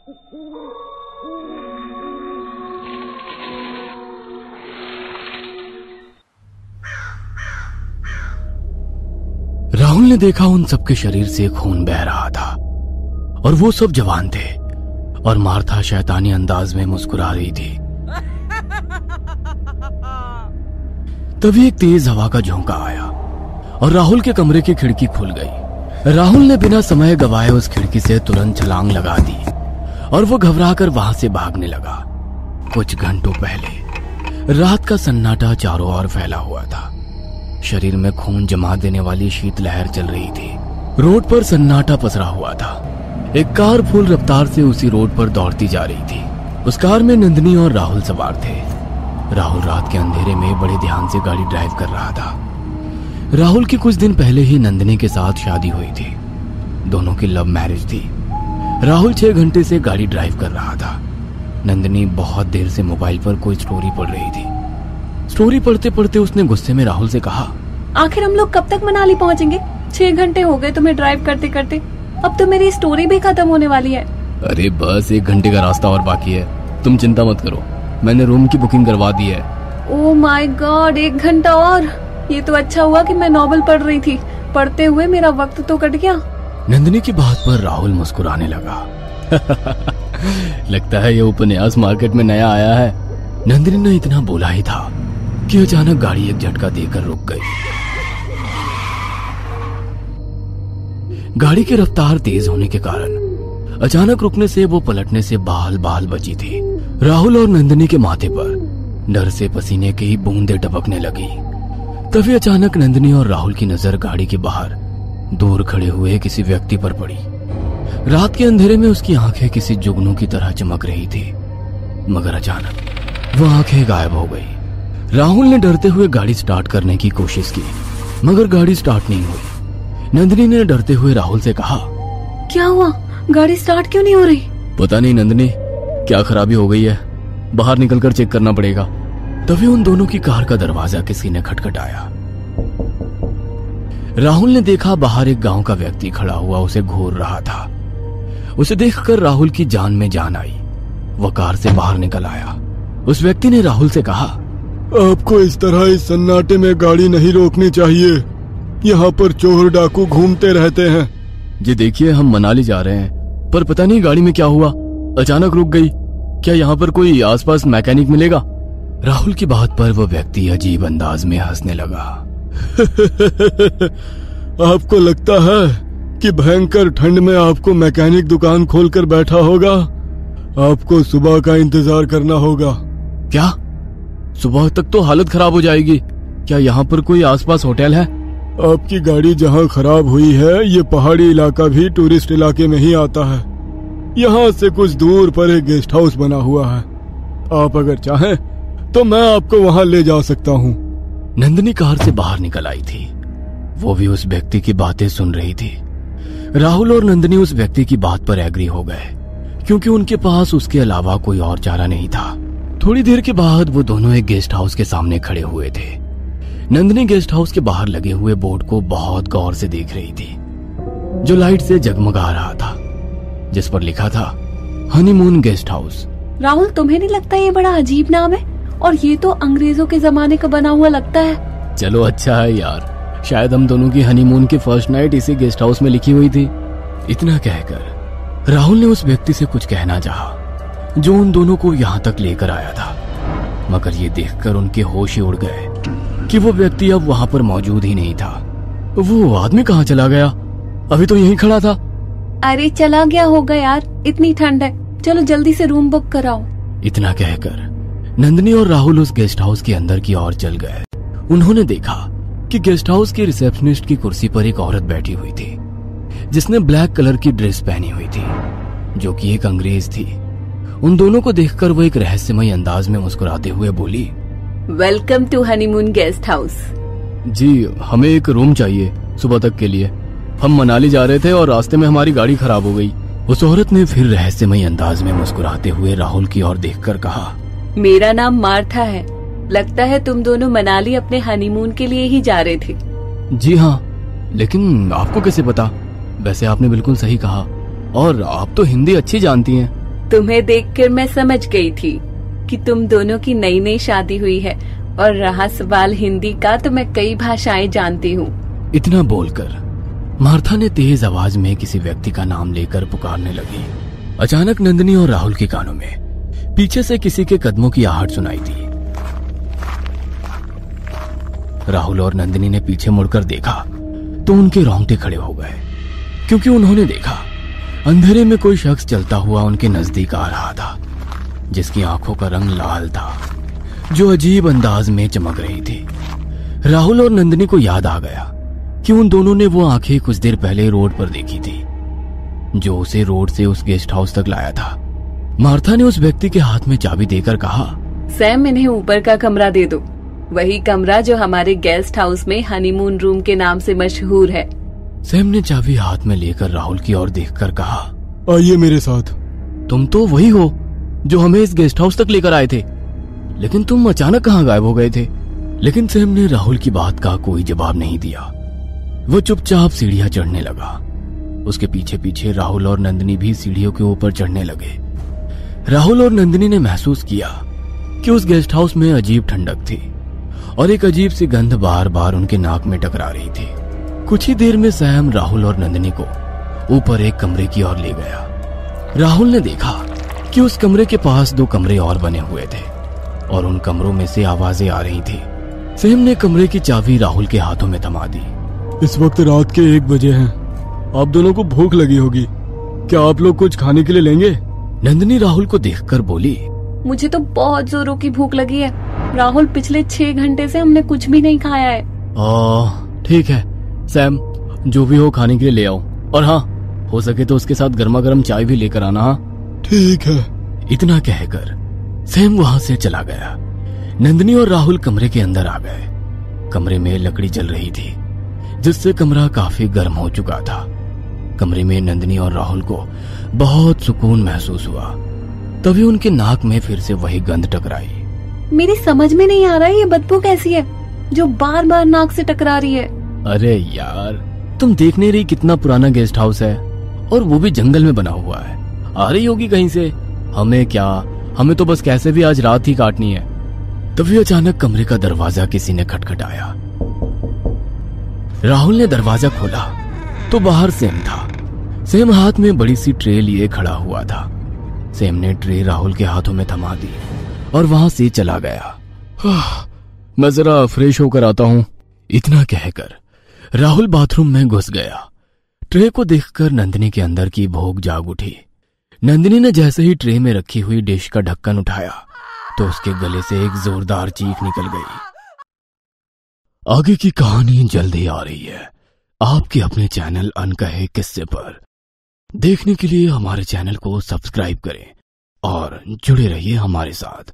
राहुल ने देखा उन सबके शरीर से खून बह रहा था और वो सब जवान थे और मार्था शैतानी अंदाज में मुस्कुरा रही थी। तभी एक तेज हवा का झोंका आया और राहुल के कमरे की खिड़की खुल गई। राहुल ने बिना समय गवाए उस खिड़की से तुरंत छलांग लगा दी और वो घबराकर वहां से भागने लगा। कुछ घंटों पहले रात का सन्नाटा चारों ओर फैला हुआ था। शरीर में खून जमा देने वाली शीतलहर चल रही थी। रोड पर सन्नाटा पसरा हुआ था। एक कार फुल रफ्तार से उसी रोड पर दौड़ती जा रही थी। उस कार में नंदिनी और राहुल सवार थे। राहुल रात के अंधेरे में बड़े ध्यान से गाड़ी ड्राइव कर रहा था। राहुल की कुछ दिन पहले ही नंदिनी के साथ शादी हुई थी। दोनों की लव मैरिज थी। राहुल 6 घंटे से गाड़ी ड्राइव कर रहा था। नंदिनी बहुत देर से मोबाइल पर कोई स्टोरी पढ़ रही थी। स्टोरी पढ़ते पढ़ते उसने गुस्से में राहुल से कहा, आखिर हम लोग कब तक मनाली पहुंचेंगे? 6 घंटे हो गए तुम्हें ड्राइव करते करते। अब तो मेरी स्टोरी भी खत्म होने वाली है। अरे बस 1 घंटे का रास्ता और बाकी है, तुम चिंता मत करो, मैंने रूम की बुकिंग करवा दी है। ओह माय गॉड, 1 घंटा और? ये तो अच्छा हुआ कि मैं नॉवेल पढ़ रही थी। पढ़ते हुए मेरा वक्त तो कट गया। नंदिनी की बात पर राहुल मुस्कुराने लगा। लगता है ये उपन्यास मार्केट में नया आया है। नंदिनी ने इतना बोला ही था कि अचानक गाड़ी एक झटका देकर रुक गई। गाड़ी की रफ्तार तेज होने के कारण अचानक रुकने से वो पलटने से बाल बाल बची थी। राहुल और नंदिनी के माथे पर डर से पसीने की बूंदें टपकने लगी। तभी अचानक नंदिनी और राहुल की नजर गाड़ी के बाहर दूर खड़े हुए किसी व्यक्ति पर पड़ी। रात के अंधेरे में उसकी आंखें किसी जुगनू की तरह चमक रही थी, मगर अचानक वो आंखें गायब हो गई। राहुल ने डरते हुए गाड़ी स्टार्ट करने की कोशिश की, मगर गाड़ी स्टार्ट नहीं हुई। नंदिनी ने डरते हुए राहुल से कहा, क्या हुआ? गाड़ी स्टार्ट क्यों नहीं हो रही? पता नहीं नंदिनी, क्या खराबी हो गई है, बाहर निकलकर चेक करना पड़ेगा। तभी उन दोनों की कार का दरवाजा किसी ने खटखटाया। राहुल ने देखा बाहर एक गांव का व्यक्ति खड़ा हुआ उसे घूर रहा था। उसे देखकर राहुल की जान में जान आई। वह कार से बाहर निकल आया। उस व्यक्ति ने राहुल से कहा, आपको इस तरह इस सन्नाटे में गाड़ी नहीं रोकनी चाहिए, यहाँ पर चोर डाकू घूमते रहते हैं। जी देखिए, हम मनाली जा रहे हैं, पर पता नहीं गाड़ी में क्या हुआ, अचानक रुक गई। क्या यहाँ पर कोई आसपास मैकेनिक मिलेगा? राहुल की बात पर वह व्यक्ति अजीब अंदाज में हंसने लगा। आपको लगता है कि भयंकर ठंड में आपको मैकेनिक दुकान खोलकर बैठा होगा? आपको सुबह का इंतजार करना होगा। क्या? सुबह तक तो हालत खराब हो जाएगी। क्या यहाँ पर कोई आसपास होटल है? आपकी गाड़ी जहाँ खराब हुई है, ये पहाड़ी इलाका भी टूरिस्ट इलाके में ही आता है। यहाँ से कुछ दूर पर एक गेस्ट हाउस बना हुआ है। आप अगर चाहें तो मैं आपको वहाँ ले जा सकता हूँ। नंदिनी कार से बाहर निकल आई थी। वो भी उस व्यक्ति की बातें सुन रही थी। राहुल और नंदिनी उस व्यक्ति की बात पर एग्री हो गए, क्योंकि उनके पास उसके अलावा कोई और चारा नहीं था। थोड़ी देर के बाद वो दोनों एक गेस्ट हाउस के सामने खड़े हुए थे। नंदिनी गेस्ट हाउस के बाहर लगे हुए बोर्ड को बहुत गौर से देख रही थी, जो लाइट से जगमगा रहा था, जिस पर लिखा था हनीमून गेस्ट हाउस। राहुल, तुम्हें नहीं लगता ये बड़ा अजीब नाम है? और ये तो अंग्रेजों के जमाने का बना हुआ लगता है। चलो अच्छा है यार, शायद हम दोनों की हनीमून की फर्स्ट नाइट इसी गेस्ट हाउस में लिखी हुई थी। इतना कहकर राहुल ने उस व्यक्ति से कुछ कहना चाहा, जो उन दोनों को यहाँ तक लेकर आया था, मगर ये देखकर उनके होश ही उड़ गए कि वो व्यक्ति अब वहाँ पर मौजूद ही नहीं था। वो आदमी कहाँ चला गया? अभी तो यहीं खड़ा था। अरे चला गया होगा यार, इतनी ठंड है, चलो जल्दी से रूम बुक कराओ। इतना कहकर नंदिनी और राहुल उस गेस्ट हाउस के अंदर की ओर चल गए। उन्होंने देखा कि गेस्ट हाउस की रिसेप्शनिस्ट की कुर्सी पर एक औरत बैठी हुई थी, जिसने ब्लैक कलर की ड्रेस पहनी हुई थी, जो कि एक अंग्रेज थी। उन दोनों को देखकर वो एक रहस्यमय अंदाज में मुस्कुराते हुए बोली, welcome to honeymoon guest house. जी, हमें एक रूम चाहिए सुबह तक के लिए। हम मनाली जा रहे थे और रास्ते में हमारी गाड़ी खराब हो गई। उस औरत ने फिर रहस्यमय अंदाज में मुस्कुराते हुए राहुल की ओर देखकर कहा, मेरा नाम मार्था है। लगता है तुम दोनों मनाली अपने हनीमून के लिए ही जा रहे थे। जी हाँ, लेकिन आपको कैसे पता? वैसे आपने बिल्कुल सही कहा, और आप तो हिंदी अच्छी जानती हैं। तुम्हें देखकर मैं समझ गई थी कि तुम दोनों की नई नई शादी हुई है, और रहा सवाल हिंदी का तो मैं कई भाषाएं जानती हूँ। इतना बोलकर मार्था ने तेज आवाज में किसी व्यक्ति का नाम लेकर पुकारने लगी। अचानक नंदिनी और राहुल के कानों में पीछे से किसी के कदमों की आहट सुनाई दी। राहुल और नंदिनी ने पीछे मुड़कर देखा तो उनके रोंगटे खड़े हो गए, क्योंकि उन्होंने देखा अंधेरे में कोई शख्स चलता हुआ उनके नजदीक आ रहा था, जिसकी आंखों का रंग लाल था, जो अजीब अंदाज में चमक रही थी। राहुल और नंदिनी को याद आ गया कि उन दोनों ने वो आंखें कुछ देर पहले रोड पर देखी थी, जो उसे रोड से उस गेस्ट हाउस तक लाया था। मार्था ने उस व्यक्ति के हाथ में चाबी देकर कहा, सैम, इन्हें ऊपर का कमरा दे दो, वही कमरा जो हमारे गेस्ट हाउस में हनीमून रूम के नाम से मशहूर है। सैम ने चाबी हाथ में लेकर राहुल की ओर देखकर कहा, आइए मेरे साथ। तुम तो वही हो जो हमें इस गेस्ट हाउस तक लेकर आए थे, लेकिन तुम अचानक कहाँ गायब हो गए थे? लेकिन सैम ने राहुल की बात का कोई जवाब नहीं दिया। वो चुपचाप सीढ़ियां चढ़ने लगा। उसके पीछे पीछे राहुल और नंदिनी भी सीढ़ियों के ऊपर चढ़ने लगे। राहुल और नंदिनी ने महसूस किया कि उस गेस्ट हाउस में अजीब ठंडक थी और एक अजीब सी गंध बार बार उनके नाक में टकरा रही थी। कुछ ही देर में सैम राहुल और नंदिनी को ऊपर एक कमरे की ओर ले गया। राहुल ने देखा कि उस कमरे के पास 2 कमरे और बने हुए थे और उन कमरों में से आवाजें आ रही थी। सैम ने कमरे की चाबी राहुल के हाथों में थमा दी। इस वक्त रात के 1 बजे हैं। आप दोनों को भूख लगी होगी, क्या आप लोग कुछ खाने के लिए लेंगे? नंदिनी राहुल को देखकर बोली, मुझे तो बहुत जोरों की भूख लगी है राहुल, पिछले 6 घंटे से हमने कुछ भी नहीं खाया है। ठीक है सैम, जो भी हो खाने के लिए ले आओ, और हाँ, हो सके तो उसके साथ गर्मा गर्म चाय भी लेकर आना। हाँ ठीक है। इतना कहकर सैम वहां से चला गया। नंदिनी और राहुल कमरे के अंदर आ गए। कमरे में लकड़ी जल रही थी, जिससे कमरा काफी गर्म हो चुका था। कमरे में नंदिनी और राहुल को बहुत सुकून महसूस हुआ। तभी उनके नाक में फिर से वही गंध टकराई। मेरी समझ में नहीं आ रहा है ये बदबू कैसी है जो बार बार नाक से टकरा रही है। अरे यार, तुम देख नहीं रही कितना पुराना गेस्ट हाउस है, और वो भी जंगल में बना हुआ है। आ रही होगी कहीं से। हमें क्या, हमें तो बस कैसे भी आज रात ही काटनी है। तभी अचानक कमरे का दरवाजा किसी ने खटखटाया। राहुल ने दरवाजा खोला तो बाहर सैम था। सैम हाथ में बड़ी सी ट्रे लिए खड़ा हुआ था। सैम ने ट्रे राहुल के हाथों में थमा दी और वहां से चला गया। मैं जरा फ्रेश होकर आता हूं। इतना कहकर राहुल बाथरूम में घुस गया। ट्रे को देखकर नंदिनी के अंदर की भूख जाग उठी। नंदिनी ने जैसे ही ट्रे में रखी हुई डिश का ढक्कन उठाया तो उसके गले से एक जोरदार चीख निकल गई। आगे की कहानी जल्द ही आ रही है आपके अपने चैनल अनकहे किस्से पर। देखने के लिए हमारे चैनल को सब्सक्राइब करें और जुड़े रहिए हमारे साथ।